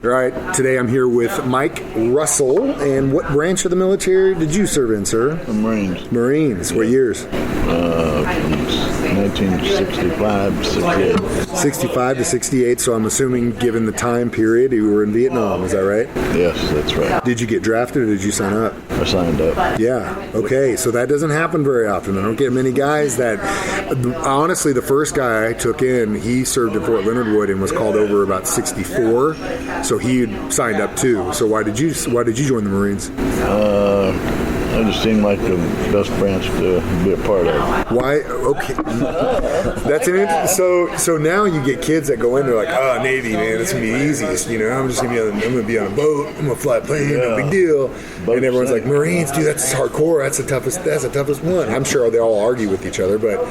All right, today I'm here with Mike Russell. And what branch of the military did you serve in, sir? The Marines. Marines. What years? 1965 to 68. 65 to 68, so I'm assuming given the time period you were in Vietnam, is that right? Yes, that's right. Did you get drafted or did you sign up? I signed up. Yeah, okay, so that doesn't happen very often. I don't get many guys that, honestly, the first guy I took in, he served in Fort Leonard Wood and was called over about 64, so he had signed up too. So why did you join the Marines? It just seemed like the best branch to be a part of. Why? Okay, that's an so now you get kids that go in, they're like, oh, Navy, man, it's gonna be the easiest. You know, I'm gonna be on a boat, I'm gonna fly a plane, no big deal. And everyone's like, Marines, dude, that's hardcore. That's the toughest one. I'm sure they all argue with each other, but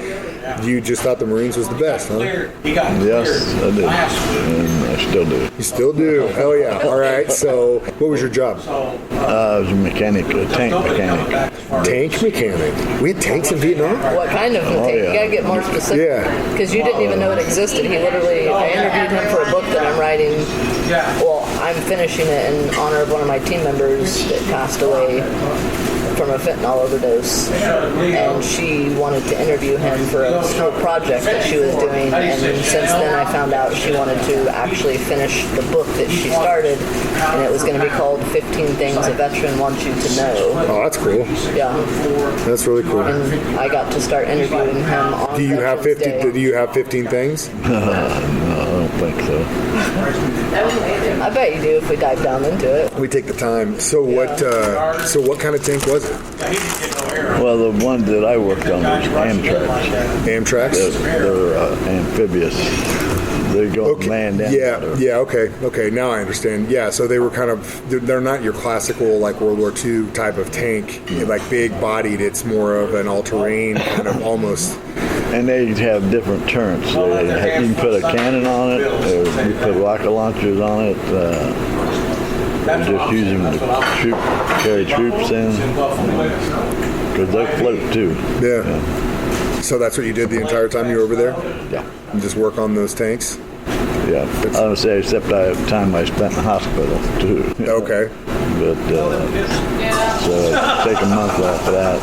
you just thought the Marines was the best, huh? Yes, I did, and I still do. You still do? Hell yeah! All right. So, what was your job? I was a mechanic, a tank mechanic. Tank mechanic. We had tanks in Vietnam? What kind of tank? Yeah. You gotta get more specific. Yeah. Because you didn't even know it existed. I interviewed him for a book that I'm writing. Well, I'm finishing it in honor of one of my team members that passed away from a fentanyl overdose, and she wanted to interview him for a whole project that she was doing, and since then I found out she wanted to actually finish the book that she started, and it was going to be called 15 Things a Veteran Wants You to Know. Oh, that's cool. Yeah. That's really cool. And I got to start interviewing him on Do you have 50? Day. Do you have 15 things? No, I don't think so. I bet you do if we dive down into it. We take the time. So what kind of tank was it? Well, the one that I worked on was Amtrak. Amtrak's? They're amphibious. They go land and water. Yeah, okay. Now I understand. Yeah, so they were they're not your classical like World War II type of tank, like big bodied. It's more of an all-terrain kind of almost. And they have different turrets. You can put a cannon on it, or you put rocket launchers on it. Just use them to carry troops in, because they float too. Yeah. So that's what you did the entire time you were over there? Yeah. And just work on those tanks? Yeah. I would say, except the time I spent in the hospital too. Okay. But so take a month off of that.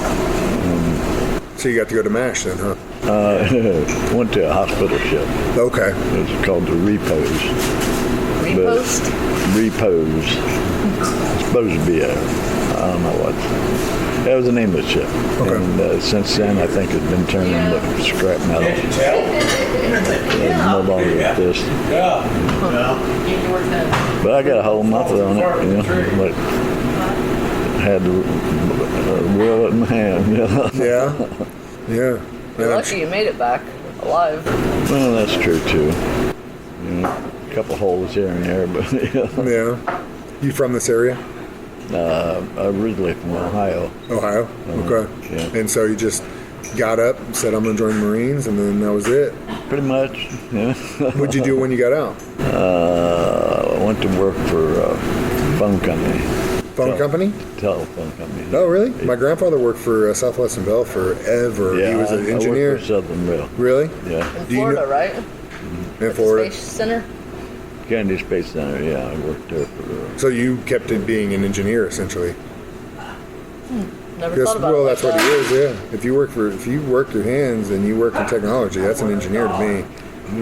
So you got to go to MASH then, huh? Went to a hospital ship. Okay. It was called the Repose. Repost? Repose. It's supposed to be I don't know what. That was the name of the ship. Okay. And since then, I think it's been turned into scrap metal. No longer this. But I got a whole month on it, like had to wheel it in my hand. Yeah. You're lucky you made it back alive. Well, that's true too. A couple holes here and there, but Yeah. You from this area? Originally from Ohio. Ohio? Okay. Yeah. And so you just got up, said I'm going to join the Marines, and then that was it? Pretty much, yeah. What'd you do when you got out? I went to work for a phone company. Phone company? Telephone company. Oh, really? My grandfather worked for Southwestern Bell forever. Yeah, he was an engineer. I worked for Southern Bell. Really? Yeah. In Florida, right? In Florida. Space Center? Kennedy Space Center, yeah, I worked there for So you kept it being an engineer, essentially. Never thought about it. That's what he is, yeah. If you work your hands and you work in technology, that's an engineer to me.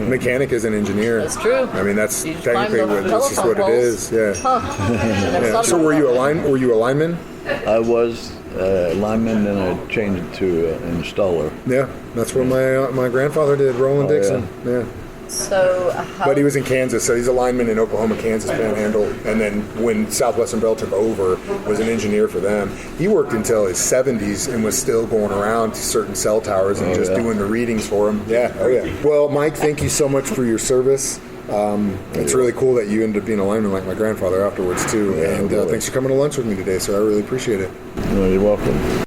Mechanic is an engineer. That's true. I mean, that's You just technically climb the this is what it is. Yeah. Yeah. So were you a lineman? I was a lineman, then I changed it to an installer. Yeah, that's what my grandfather did, Roland Dixon. Yeah. So But he was in Kansas, so he's a lineman in Oklahoma, Kansas, Panhandle, and then when Southwestern Bell took over, was an engineer for them. He worked until his 70s and was still going around to certain cell towers and doing the readings for them. Yeah, oh yeah. Well, Mike, thank you so much for your service. It's really cool that you ended up being a lineman like my grandfather afterwards too. And thanks for coming to lunch with me today, sir. I really appreciate it. Well, you're welcome.